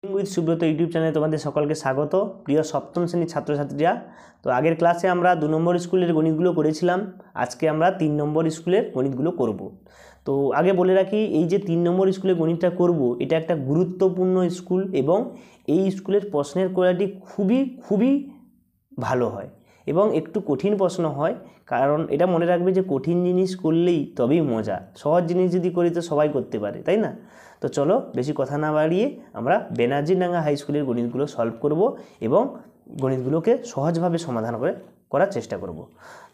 With Subrata YouTube চ্যানেলে তোমাদের সকলকে স্বাগত। প্রিয় সপ্তম শ্রেণীর ছাত্রছাত্রীরা, তো আগের ক্লাসে আমরা 2 নম্বর স্কুলের গণিতগুলো করেছিলাম। আজকে আমরা 3 নম্বর স্কুলের গণিতগুলো করব। তো আগে বলে রাখি, এই যে 3 নম্বর স্কুলে গণিতটা করব, এটা একটা গুরুত্বপূর্ণ স্কুল এবং এই স্কুলের প্রশ্নের কোয়ালিটি খুবই ভালো হয় এবং একটু কঠিন প্রশ্ন হয়। কারণ এটা মনে রাখবে যে কঠিন জিনিস করলেই তবেই মজা, সহজ জিনিস যদি করি তো সবাই করতে পারে, তাই না? তো চলো বেশি কথা না বাড়িয়ে আমরা ব্যানার্জিডাঙ্গা হাই স্কুলের গণিতগুলো সলভ করব এবং গণিতগুলোকে সহজভাবে সমাধান করার চেষ্টা করব।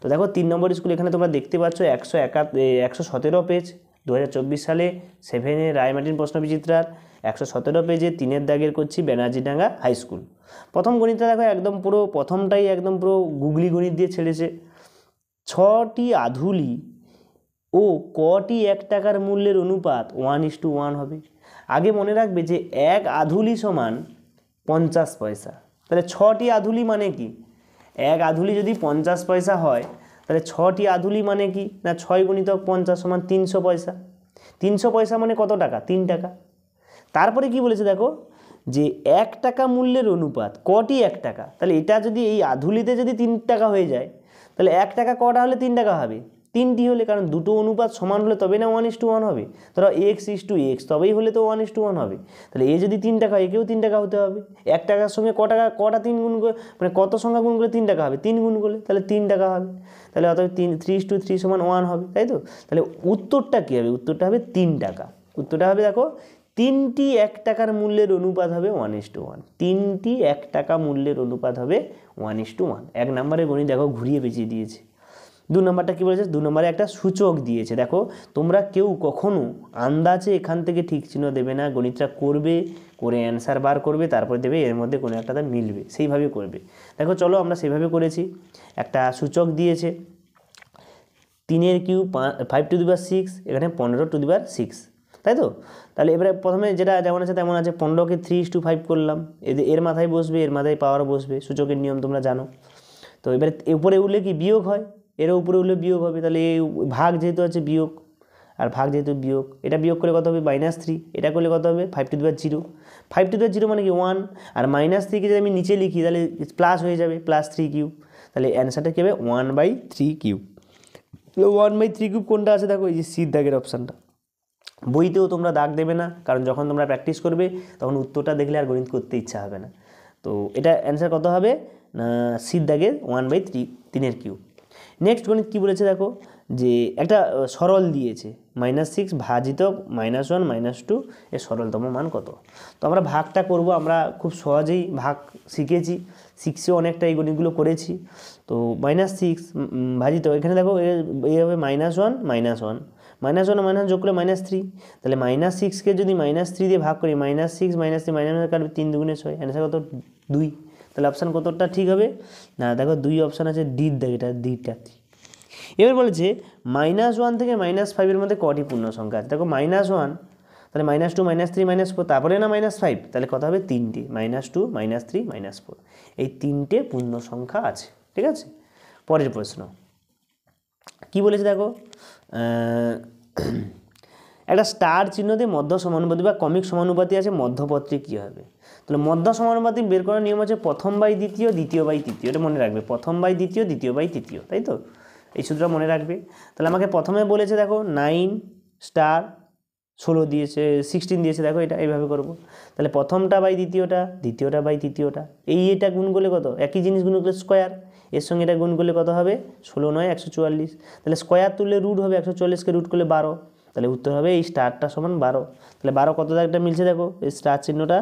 তো দেখো 3 নম্বর স্কুল এখানে তোমরা দেখতে পাচ্ছ 117 পেজ, 2024 সালে 7-এ রায়মার্টিন প্রশ্নবিচিত্রার 117 পেজে 3-এর দাগের করছি ব্যানার্জিডাঙ্গা হাই স্কুল। প্রথম গণিতটা দেখো একদম পুরো প্রথমটাই একদম পুরো গুগলি গণিত দিয়ে ছেড়েছে। 6টি আধুলি ও কটি 1 টাকার মূল্যের অনুপাত 1:1 হবে। আগে মনে রাখবে যে 1 আধুলি সমান 50 পয়সা। তাহলে 6টি আধুলি মানে কি? 1 আধুলি যদি 50 পয়সা হয় তাহলে 6টি আধুলি মানে কি না, 6 গুণিতক 50 সমান 300 পয়সা। 300 পয়সা মানে কত টাকা? 3 টাকা। তারপরে কি বলেছে দেখো, যে 1 টাকা মূল্যের অনুপাত কটি 1 টাকা। তাহলে এটা যদি এই আধুলিতে যদি 3 টাকা হয়ে যায় তাহলে 1 টাকা কটা হলে 3 টাকা হবে? 3টি হলে, কারণ দুটো অনুপাত সমান হলে তবে না 1:1 হবে। ধরো x:x তবেই হলে তো 1:1 হবে। তাহলে এ যদি 3 টাকা, একেও 3 টাকা হতে হবে। 1 টাকার সঙ্গে কটা 3 গুণ করে, মানে কত সংখ্যা গুণ করে 3 টাকা হবে? 3 গুণ করলে তাহলে 3 টাকা হবে। তাহলে অতএব 3:3 সমান 1 হবে, তাই তো? তাহলে উত্তরটা কী হবে? উত্তরটা হবে 3 টাকা। উত্তরটা হবে দেখো 3টি 1 টাকার মূল্যের অনুপাত হবে 1:1। 3টি 1 টাকা মূল্যের অনুপাত হবে 1:1। 1 নম্বরের গণিত দেখো ঘুরিয়ে পেঁচিয়ে দিয়েছে। 2 নম্বরটা কী বলেছে? 2 নম্বরে একটা সূচক দিয়েছে। দেখো তোমরা কেউ কখনো আন্দাজে এখান থেকে ঠিক চিহ্ন দেবে না, গণিতটা করে অ্যান্সার বার করবে, তারপরে দেবে এর মধ্যে কোনো একটাতে মিলবে, সেইভাবে করবে। দেখো চলো আমরা সেইভাবে করেছি। একটা সূচক দিয়েছে 3-এর কিউব 5⁶, এখানে 15⁶, তাই তো? তাহলে এবারে প্রথমে যেটা যেমন আছে তেমন আছে, 15কে 3:5 করলাম, এর মাথায় বসবে, এর মাথায় পাওয়ার বসবে, সূচকের নিয়ম তোমরা জানো। তো এবারে উপরে উঠলে কি বিয়োগ হয়, এরও উপরে উঠলে বিয়োগ হবে। তাহলে ভাগ যেহেতু আছে বিয়োগ, আর ভাগ যেহেতু বিয়োগ, এটা বিয়োগ করে কত হবে? -3। এটা করলে কত হবে? 5⁵। 5⁵ মানে কি 1, আর -3কে যদি আমি নিচে লিখি তাহলে প্লাস হয়ে যাবে, +3³ তাহলে অ্যান্সারটা কী হবে? 1/3³। 1/3³ কোনটা আছে দেখো, এই যে সির দাগের অপশানটা। বইতেও তোমরা দাগ দেবে না, কারণ যখন তোমরা প্র্যাকটিস করবে তখন উত্তরটা দেখলে আর গণিত করতে ইচ্ছা হবে না। তো এটা অ্যান্সার কত হবে না, সির দাগের 1/3, 3-এর কিউব। নেক্সট গণিত কী বলেছে দেখো, যে একটা সরল দিয়েছে -6 ভাজিতক -1 -2 এর সরলতম মান কত? তো আমরা ভাগটা করব, আমরা খুব সহজেই ভাগ শিখেছি, অনেকটা এই গণিতগুলো করেছি। তো -6 ভাজিত, এখানে দেখো এই হবে -1 -1 -1 যোগ করলে -3, তাহলে -6কে যদি -3 দিয়ে ভাগ করি, -6 -3 কাটবে, 3 দুগুণে 6, অ্যান্সার কত? 2। তাহলে অপশান কতটা ঠিক হবে না, দেখো 2 অপশান আছে, ডির দাগ, এটা ডিটা। এবার বলেছে -1 থেকে -5-এর মধ্যে কটি পূর্ণ সংখ্যা আছে? দেখো -1, তাহলে -2 -3 -4, তারপরে না -5, তাহলে কত হবে? 3টে, -2 -3 -4, এই 3টে পূর্ণ সংখ্যা আছে, ঠিক আছে? পরের প্রশ্ন কি বলেছে দেখো, একটা স্টার চিহ্ন দিয়ে মধ্য সমানুপাতি বা কমিক সমানুপাতি আছে, মধ্যপদটি কী হবে? তাহলে মধ্য সমানুপাতি বের করার নিয়ম আছে প্রথম/দ্বিতীয়, দ্বিতীয়/তৃতীয়। এটা মনে রাখবে, প্রথম/দ্বিতীয়, দ্বিতীয়/তৃতীয়, তাই তো? এই সূত্রটা মনে রাখবে। তাহলে আমাকে প্রথমে বলেছে দেখো 9 স্টার 16 দিয়েছে, 16 দিয়েছে, দেখো এটা এইভাবে করব। তাহলে প্রথমটা বাই দ্বিতীয়টা, দ্বিতীয়টা বাই তৃতীয়টা, এটা গুণ করলে কত? একই জিনিস গুণ করলে স্কোয়ার, এর সঙ্গে এটা গুণ করলে কত হবে? 16 9 144, তাহলে স্কোয়ার তুললে রুট হবে, 144কে রুট করলে 12, তাহলে উত্তর হবে এই স্টারটা সমান 12। তাহলে 12 কত দাগটা মিলছে দেখো, এই স্টার চিহ্নটা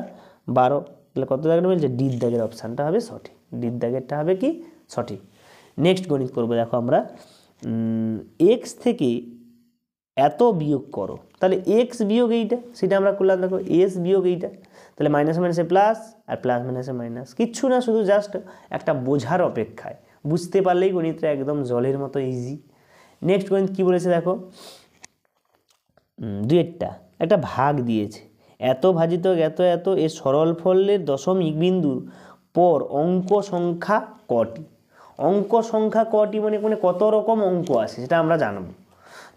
12, তাহলে কত দাগটা মিলছে? ডির দাগের অপশানটা হবে সঠিক, ডির দাগেরটা হবে কি সঠিক। নেক্সট গণিত করবো দেখো আমরা, x থেকে এত বিয়োগ করো, তাহলে x বিয়োগ এইটা, সেটা আমরা করলাম। দেখো s বিয়োগ এইটা, তাহলে মাইনাসে মাইনাসে প্লাস, আর প্লাস মাইনাসে মাইনাস, কিচ্ছু না, শুধু জাস্ট একটা বোঝার অপেক্ষায়, বুঝতে পারলেই গণিতটা একদম জলের মতো ইজি। নেক্সট গণিত কী বলেছে দেখো, 2টা একটা ভাগ দিয়েছে, এত ভাজিতক এত এত এর সরল ফলের দশমিক বিন্দুর পর অঙ্ক সংখ্যা কটি? অঙ্ক সংখ্যা কটি মানে কত রকম অঙ্ক আছে সেটা আমরা জানবো।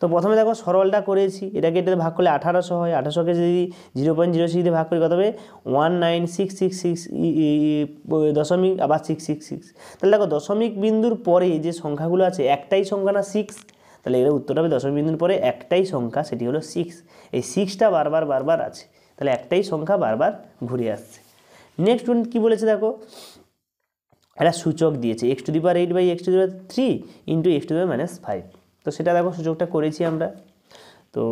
তো প্রথমে দেখো সরলটা করেছি, এটাকে এটাতে ভাগ করলে 1800 হয়। 1800কে যদি 0.06 দিয়ে ভাগ করি কত হবে 19666 দশমিক আবার 666। তাহলে দেখো দশমিক বিন্দুর পরে যে সংখ্যাগুলো আছে একটাই সংখ্যা না 6, তাহলে এর উত্তরটা হবে দশমিক বিন্দুর পরে একটাই সংখ্যা, সেটি হলো 6। এই 6টা বারবার আছে, তাহলে একটাই সংখ্যা বারবার ঘুরে আসছে। নেক্সট ওয়ান কী বলেছে দেখো, একটা সূচক দিয়েছে x⁻8/x⁻3 ইন্টু x⁻−5। তো সেটা দেখো সূচকটা করেছি আমরা। তো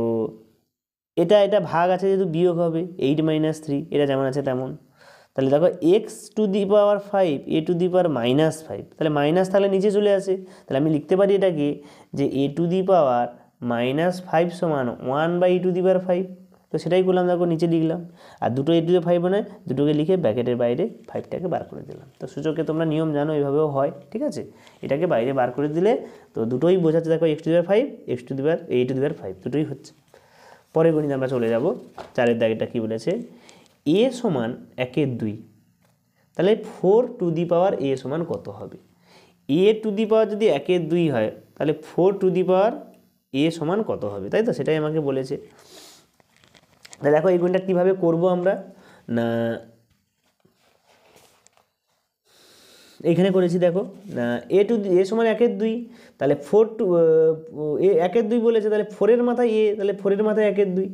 এটা ভাগ আছে যেহেতু বিয়োগ হবে 8 - 3, এটা যেমন আছে তেমন। তাহলে দেখো x⁵ a⁻5 তাহলে মাইনাস থাকলে নিচে চলে আসে, তাহলে আমি লিখতে পারি এটাকে যে a⁻5 সমান 1/a⁵। তো সেটাই করলাম, দেখো নিচে লিখলাম। আর দুটো a⁵ মানে দুটোকে লিখে ব্র্যাকেটের বাইরে 5টাকে বার করে দিলাম। তো সূচকে তোমরা নিয়ম জানো, এইভাবেও হয়, ঠিক আছে। এটাকে বাইরে বার করে দিলে তো দুটোই বোঝাচ্ছে, দেখো x⁵, a⁵ দুটোই হচ্ছে। পরে গণিত আমরা চলে যাব। 4এর দাগেরটা কী বলেছে, a সমান 1/2, তাহলে 4⁴ সমান কত হবে। a⁴ যদি 1/2 হয় তাহলে 4⁴ সমান কত হবে, তাই তো, সেটাই আমাকে বলেছে। তাহলে দেখো এই গুণটা কীভাবে করবো আমরা, না এইখানে করেছি দেখো, a সমান 1/2, তাহলে 1/2 বলেছে, তাহলে 4-এর মাথায় a, তাহলে 4-এর মাথায় 1/2,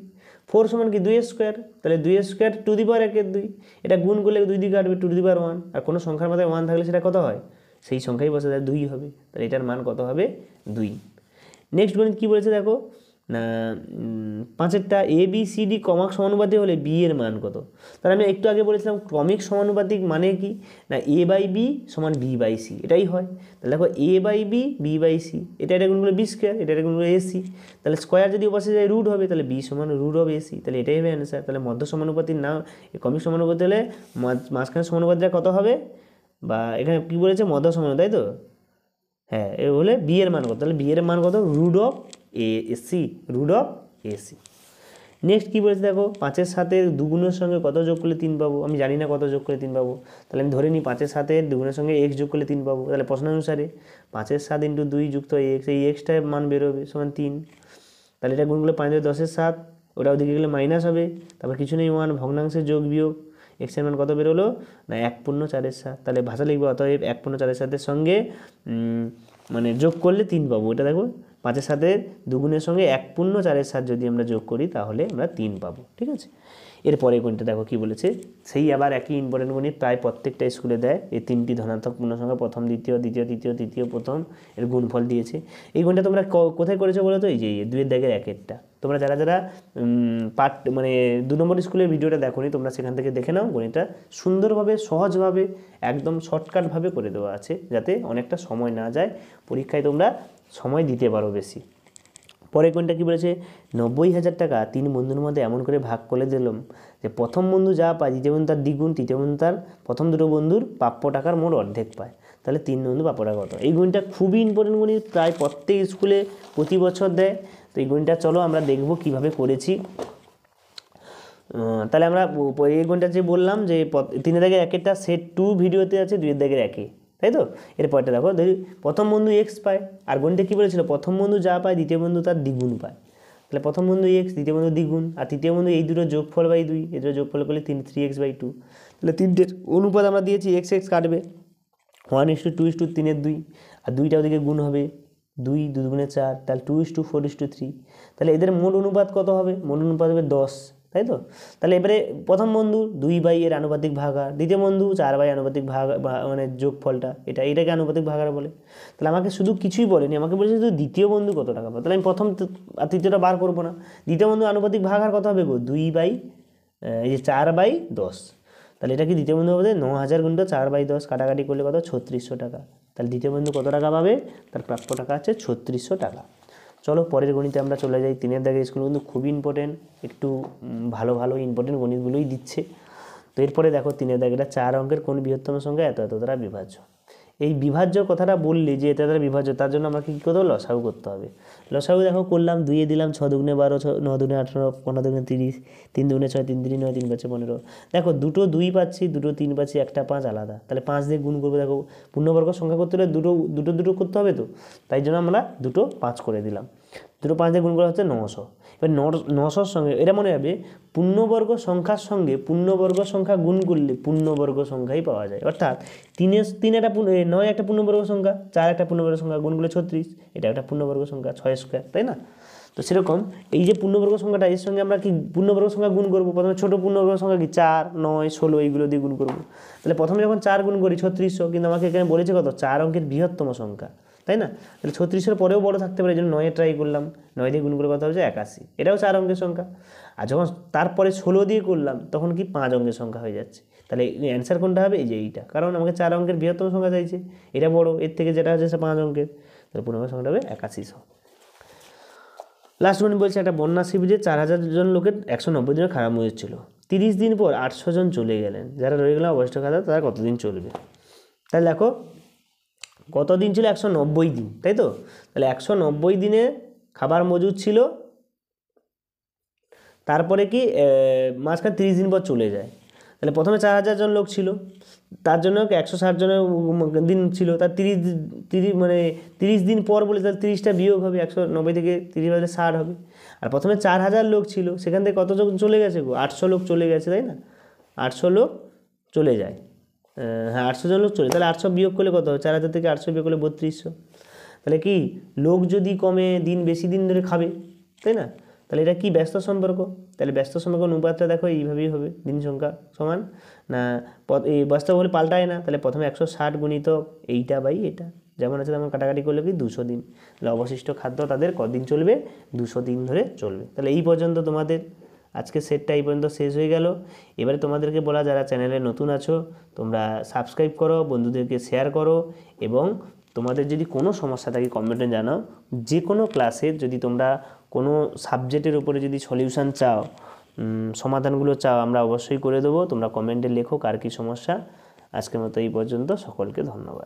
4 সমান কি 2² তাহলে 2² টু দি পাওয়ার 1/2, এটা গুণ করলে 2 দিকে কাটবে 2⁻1, আর কোনো সংখ্যার মাথায় 1 থাকলে সেটা কত হয়, সেই সংখ্যাই বসে যায় 2 হবে, তাহলে এটার মান কত হবে 2। নেক্সট গণিত কী বলেছে দেখো, না 5এরটা ABCD ক্রমিক সমানুপাতিক হলে বি এর মান কত। তাহলে আমি একটু আগে বলেছিলাম ক্রমিক সমানুপাতিক মানে কি, না a/b সমান b/c, এটাই হয়। তাহলে দেখো a/b b/c, এটা গুণ করলে b², এটা গুণ করলে ac, তাহলে স্কোয়ার যদি বসে যায় রুট হবে, তাহলে b সমান √ac, তাহলে এটাই হবে অ্যান্সার। তাহলে মধ্য সমানুপাতির নাম ক্রমিক সমানুপাতি হলে মাঝখানে সমানুপাতিটা কত হবে, বা এখানে কী বলেছে মধ্য সমানুপাতি, তাই তো, হ্যাঁ, এ হলে বি এর মান কত, তাহলে বি এর মান কত √ac। নেক্সট কী বলেছে দেখো, 5-এর সাথে দুগুণের সঙ্গে কত যোগ করলে 3 পাবো। আমি জানি না কত যোগ করলে 3 পাবো, তাহলে আমি ধরে নিই 5-এর সাথে দুগুণের সঙ্গে x যোগ করলে 3 পাবো। তাহলে প্রশ্ন অনুসারে 5-এর 7 × 2 যুক্ত x, এই এক্সটার মান বেরোবে সমান 3। তাহলে এটা গুণ করলে 5×10 = 7, ওটা ওদিকে গেলে মাইনাস হবে, তারপর কিছু নেই 1, ভগ্নাংশের যোগ বিয়োগ, এক্সের মান কত বেরোলো না 1/4, তাহলে ভাষা লিখবো অতএব 1/4 সঙ্গে মানে যোগ করলে 3 পাবো। এটা দেখো 5-এর সাথে দুগুণের সঙ্গে 1/4 যদি আমরা যোগ করি তাহলে আমরা 3 পাবো, ঠিক আছে। এরপরে গণিতটা দেখো কী বলেছে, সেই আবার একই ইম্পর্টেন্ট গণিত, প্রায় প্রত্যেকটা স্কুলে দেয়। এই 3টি ধনাত্মক পূর্ণসংখ্যা প্রথম দ্বিতীয়, দ্বিতীয় তৃতীয়, তৃতীয় প্রথম, এর গুণফল দিয়েছে। এই গণিতটা তোমরা কোথায় করেছো বলো তো, এই যে 2-এর দাগের 1-এরটা। তোমরা যারা পার্ট মানে 2 নম্বর স্কুলের ভিডিওটা দেখোনি, তোমরা সেখান থেকে দেখে নাও। গণিতটা সুন্দরভাবে সহজভাবে একদম শর্টকাটভাবে করে দেওয়া আছে, যাতে অনেকটা সময় না যায়, পরীক্ষায় তোমরা সময় দিতে পারো বেশি। পরে কোনটা কী বলেছে, 90,000 টাকা 3 বন্ধুর মধ্যে এমন করে ভাগ করে দিলাম যে প্রথম বন্ধু যা পায় দ্বিতীয় বন্ধু তার দ্বিগুণ, তৃতীয় বন্ধু তার প্রথম দুটো বন্ধুর প্রাপ্য টাকার মোট অর্ধেক পায়। তাহলে 3 বন্ধু প্রাপ্য টাকা কত। এই গণিতটা খুবই ইম্পর্টেন্ট গণিত, প্রায় প্রত্যেক স্কুলে প্রতি বছর দেয়। তো এই গণিতটা চলো আমরা দেখব কিভাবে করেছি। তাহলে আমরা এই গণিতটা যে বললাম যে 3-এর দাগের 1-এরটা সেট 2 ভিডিওতে আছে, 2-এর দাগের 1-এ, তাই তো। এরপরটা দেখো, প্রথম বন্ধু x পায়, আর গণিতে কী বলেছিল, প্রথম বন্ধু যা পায় দ্বিতীয় বন্ধু তার দ্বিগুণ পায়। তাহলে প্রথম বন্ধু x, দ্বিতীয় বন্ধু দ্বিগুণ, আর তৃতীয় বন্ধু এই দুটো যোগফল বাই 2, এই দুটো যোগফল করলে 3x/2। তাহলে 3টের অনুপাত আমরা দিয়েছি x কাটবে 1:2:3 আর 2টা ওদিকে গুণ হবে 2 2 × 4, তাহলে 2:4:3। তাহলে এদের মোট অনুপাত কত হবে, মোট অনুপাত হবে 10, তাই তো। তাহলে এবারে প্রথম বন্ধু 2/, এর আনুপাতিক ভাগাহার, দ্বিতীয় বন্ধু 4/, আনুপাতিক ভাগ মানে যোগফলটা, এটাকে আনুপাতিক ভাগাহার বলে। তাহলে আমাকে শুধু কিছুই বলেনি, আমাকে বলেছে শুধু দ্বিতীয় বন্ধু কত টাকা পাবে। তাহলে আমি প্রথম আর তৃতীয়টা বার করবো না। দ্বিতীয় বন্ধু আনুপাতিক ভাগাহার কত হবে গো, 4/10। তাহলে এটা কি দ্বিতীয় বন্ধু হবে 9,000 × 4/10, কাটাকাটি করলে কত 3600 টাকা। তাহলে দ্বিতীয় বন্ধু কত টাকা পাবে, তার প্রাপ্য টাকা আছে 3600 টাকা। চলো পরের গণিতে আমরা চলে যাই। 3-এর দাগের স্কুল কিন্তু খুবই ইম্পর্টেন্ট, একটু ভালো ইম্পর্টেন্ট গণিতগুলোই দিচ্ছে। তো এরপরে দেখো 3-এর দাগেটা 4 অঙ্কের কোন বৃহত্তম সংখ্যা এত দ্বারা বিভাজ্য। এই বিভাজ্য কথাটা বললে যে এটা দ্বারা বিভাজ্য, তার জন্য আমাকে কী করতে হবে, লসাগু করতে হবে। লসাগু দেখো করলাম, 2 দিলাম 6 দুগুণে 12, 9 দুগুণে 18, 15 দুগুণে 30, 3 দুগুণে 6, 3 3 9, 3 5 15। দেখো দুটো 2 পাচ্ছি, দুটো 3 পাচ্ছি, একটা 5 আলাদা। তাহলে 5 দিয়ে গুণ করবো। দেখো পূর্ণবর্গ সংখ্যা করতে হলে দুটো করতে হবে, তো তাই জন্য আমরা দুটো 5 করে দিলাম। দুটো 5 দিয়ে গুণ করা হচ্ছে 900। এবার 900-র সঙ্গে এটা মনে হবে পূর্ণবর্গ সংখ্যার সঙ্গে পূর্ণবর্গ সংখ্যা গুণ করলে পূর্ণবর্গ সংখ্যাই পাওয়া যায়। অর্থাৎ 3 একটা 9 একটা পূর্ণবর্গ সংখ্যা, 4 একটা পূর্ণবর্গ সংখ্যা, গুণ করলে 36, এটা একটা পূর্ণবর্গ সংখ্যা 6 স্কোয়ার, তাই না? তো সেরকম এই যে পূর্ণবর্গ সংখ্যাটা, এর সঙ্গে আমরা কি পূর্ণবর্গ সংখ্যা গুণ করবো। প্রথমে ছোটো পূর্ণবর্গ সংখ্যা কি 4, 9, 16 এইগুলো দিয়ে গুণ করবো। তাহলে প্রথমে যখন 4 গুণ করি 3600, কিন্তু আমাকে এখানে বলেছে কত, 4 অঙ্কের বৃহত্তম সংখ্যা, তাই না? তাহলে 3600-এর পরেও বড় থাকতে পারে, এই জন্য 9 ট্রাই করলাম। 9 দিয়ে গুণ করে কথা হচ্ছে 81, এটাও 4 অঙ্কের সংখ্যা। আর যখন তারপরে 16 দিয়ে করলাম তখন কি 5 অঙ্কের সংখ্যা হয়ে যাচ্ছে। তাহলে অ্যান্সার কোনটা হবে, এই যে এইটা, কারণ আমাকে 4 অঙ্কের বৃহত্তম সংখ্যা চাইছে, এটা বড়, এর থেকে যেটা হচ্ছে 5 অঙ্কের, তাহলে পূর্ণবর্গ সংখ্যাটা হবে 8100। লাস্ট গণিত বলছে, একটা বন্যা শিবিরে 4000 জন লোকের 190 দিনের খারাপ মজুর ছিল। 30 দিন পর 800 জন চলে গেলেন, যারা রয়ে গেলেন অবশিষ্ট খাতা তারা কতদিন চলবে। তাহলে দেখো কতদিন ছিল, 190 দিন, তাই তো? তাহলে 190 দিনে খাবার মজুদ ছিল, তারপরে কি মাঝখানে 30 দিন পর চলে যায়। তাহলে প্রথমে 4000 জন লোক ছিল, তার জন্য 160 জনের দিন ছিল, তার 30 মানে 30 দিন পর বলে, তাহলে 30টা বিয়োগ হবে, 190 থেকে 30 বাদে 60 হবে। আর প্রথমে 4000 লোক ছিল, সেখান থেকে কতজন চলে গেছে গো, 800 লোক চলে গেছে, তাই না? 800 লোক চলে যায়, হ্যাঁ 800 জন লোক চলে, তাহলে 800 বিয়োগ করলে কত হবে, 4000 থেকে 800 বিয়োগ করলে 3200। তাহলে কি লোক যদি কমে, দিন বেশি দিন ধরে খাবে, তাই না? তাহলে এটা কি ব্যস্ত সম্পর্ক। তাহলে ব্যস্ত সম্পর্ক অনুপাতটা দেখো এইভাবেই হবে, দিন সংখ্যা সমান না, এই বাস্তব হলে পাল্টায় না। তাহলে প্রথমে 160 গুণিতক এইটা বাই এটা, যেমন আছে তেমন কাটাকাটি করলে কি 200 দিন। তাহলে অবশিষ্ট খাদ্য তাদের কদিন চলবে, 200 দিন ধরে চলবে। তাহলে এই পর্যন্ত তোমাদের আজকে সেটটা এই পর্যন্ত শেষ হয়ে গেল। এবারে তোমাদেরকে বলা, যারা চ্যানেলে নতুন আছো তোমরা সাবস্ক্রাইব করো, বন্ধুদেরকে শেয়ার করো, এবং তোমাদের যদি কোনো সমস্যা থাকে কমেন্টে জানাও। যে কোনো ক্লাসের যদি তোমরা কোনো সাবজেক্টের উপরে যদি সলিউশন চাও, সমাধানগুলো চাও, আমরা অবশ্যই করে দেবো। তোমরা কমেন্টে লেখো কার কী সমস্যা। আজকের মতো এই পর্যন্ত, সকলকে ধন্যবাদ।